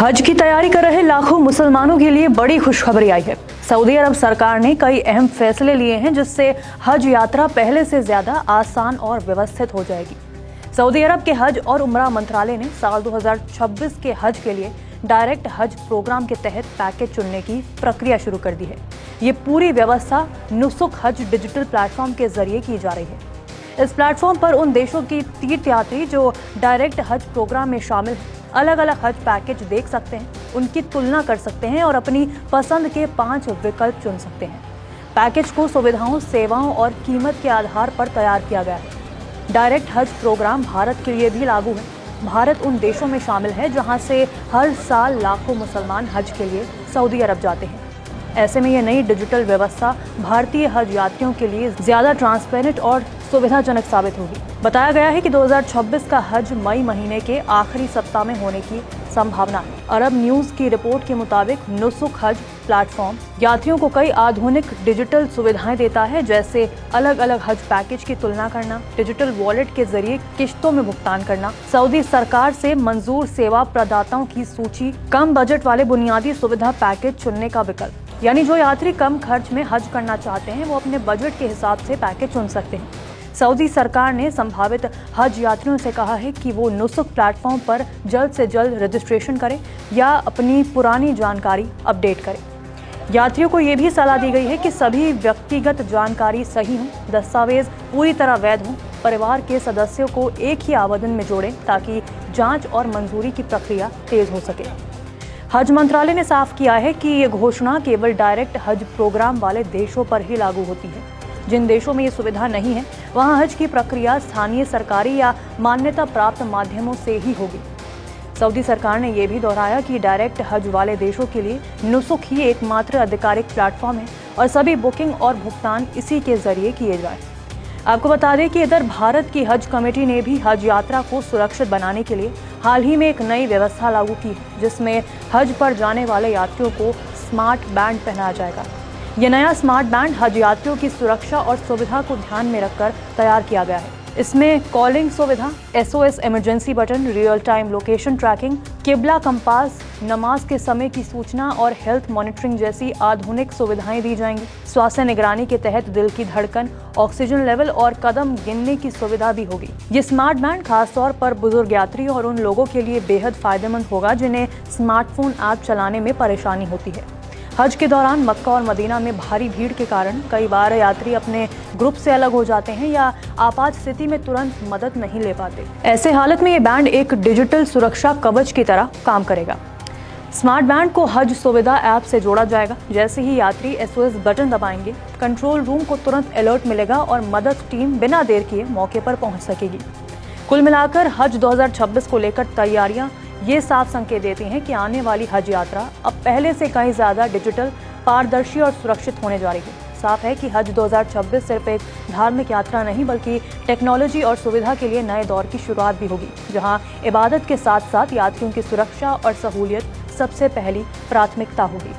हज की तैयारी कर रहे लाखों मुसलमानों के लिए बड़ी खुशखबरी आई है। सऊदी अरब सरकार ने कई अहम फैसले लिए हैं जिससे हज यात्रा पहले से ज्यादा आसान और व्यवस्थित हो जाएगी। सऊदी अरब के हज और उमरा मंत्रालय ने साल 2026 के हज के लिए डायरेक्ट हज प्रोग्राम के तहत पैकेज चुनने की प्रक्रिया शुरू कर दी है। ये पूरी व्यवस्था नुसुक हज डिजिटल प्लेटफॉर्म के जरिए की जा रही है। इस प्लेटफॉर्म पर उन देशों की तीर्थयात्री जो डायरेक्ट हज प्रोग्राम में शामिल हैं अलग अलग हज पैकेज देख सकते हैं, उनकी तुलना कर सकते हैं और अपनी पसंद के 5 विकल्प चुन सकते हैं। पैकेज को सुविधाओं, सेवाओं और कीमत के आधार पर तैयार किया गया है। डायरेक्ट हज प्रोग्राम भारत के लिए भी लागू है। भारत उन देशों में शामिल है जहां से हर साल लाखों मुसलमान हज के लिए सऊदी अरब जाते हैं। ऐसे में ये नई डिजिटल व्यवस्था भारतीय हज यात्रियों के लिए ज्यादा ट्रांसपेरेंट और सुविधाजनक साबित होगी। बताया गया है कि 2026 का हज मई महीने के आखिरी सप्ताह में होने की संभावना है। अरब न्यूज की रिपोर्ट के मुताबिक नुसुक हज प्लेटफॉर्म यात्रियों को कई आधुनिक डिजिटल सुविधाएं देता है, जैसे अलग अलग हज पैकेज की तुलना करना, डिजिटल वॉलेट के जरिए किश्तों में भुगतान करना, सऊदी सरकार से मंजूर सेवा प्रदाताओं की सूची, कम बजट वाले बुनियादी सुविधा पैकेज चुनने का विकल्प। यानी जो यात्री कम खर्च में हज करना चाहते हैं वो अपने बजट के हिसाब से पैकेज चुन सकते हैं। सऊदी सरकार ने संभावित हज यात्रियों से कहा है कि वो नुसुक प्लेटफॉर्म पर जल्द से जल्द रजिस्ट्रेशन करें या अपनी पुरानी जानकारी अपडेट करें। यात्रियों को ये भी सलाह दी गई है कि सभी व्यक्तिगत जानकारी सही हो, दस्तावेज पूरी तरह वैध हों, परिवार के सदस्यों को एक ही आवेदन में जोड़ें ताकि जांच और मंजूरी की प्रक्रिया तेज हो सके। हज मंत्रालय ने साफ किया है कि ये घोषणा केवल डायरेक्ट हज प्रोग्राम वाले देशों पर ही लागू होती है। जिन देशों में ये सुविधा नहीं है वहां हज की प्रक्रिया स्थानीय सरकारी या मान्यता प्राप्त माध्यमों से ही होगी। सऊदी सरकार ने यह भी दोहराया कि डायरेक्ट हज वाले देशों के लिए नुसुक ही एकमात्र आधिकारिक प्लेटफॉर्म है और सभी बुकिंग और भुगतान इसी के जरिए किए जाए। आपको बता दें कि इधर भारत की हज कमेटी ने भी हज यात्रा को सुरक्षित बनाने के लिए हाल ही में एक नई व्यवस्था लागू की है, जिसमें हज पर जाने वाले यात्रियों को स्मार्ट बैंड पहनाया जाएगा। यह नया स्मार्ट बैंड हज यात्रियों की सुरक्षा और सुविधा को ध्यान में रखकर तैयार किया गया है। इसमें कॉलिंग सुविधा, SOS emergency button, real time location tracking, किबला कंपास, नमाज के समय की सूचना और हेल्थ मॉनिटरिंग जैसी आधुनिक सुविधाएं दी जाएंगी। स्वास्थ्य निगरानी के तहत दिल की धड़कन, ऑक्सीजन लेवल और कदम गिनने की सुविधा भी होगी। ये स्मार्ट बैंड खासतौर पर बुजुर्ग यात्री और उन लोगों के लिए बेहद फायदेमंद होगा जिन्हें स्मार्टफोन ऐप चलाने में परेशानी होती है। हज के दौरान मक्का और मदीना में भारी भीड़ के कारण कई बार यात्री अपने ग्रुप से अलग हो जाते हैं या आपात स्थिति में तुरंत मदद नहीं ले पाते। ऐसे हालत में ये बैंड एक डिजिटल सुरक्षा कवच की तरह काम करेगा। स्मार्ट बैंड को हज सुविधा ऐप से जोड़ा जाएगा। जैसे ही यात्री SOS बटन दबाएंगे, कंट्रोल रूम को तुरंत अलर्ट मिलेगा और मदद टीम बिना देर किए मौके पर पहुंच सकेगी। कुल मिलाकर हज 2026 को लेकर तैयारियां ये साफ संकेत देती हैं कि आने वाली हज यात्रा अब पहले से कहीं ज्यादा डिजिटल, पारदर्शी और सुरक्षित होने जा रही है। साफ है कि हज 2026 सिर्फ एक धार्मिक यात्रा नहीं बल्कि टेक्नोलॉजी और सुविधा के लिए नए दौर की शुरुआत भी होगी, जहां इबादत के साथ साथ यात्रियों की सुरक्षा और सहूलियत सबसे पहली प्राथमिकता होगी।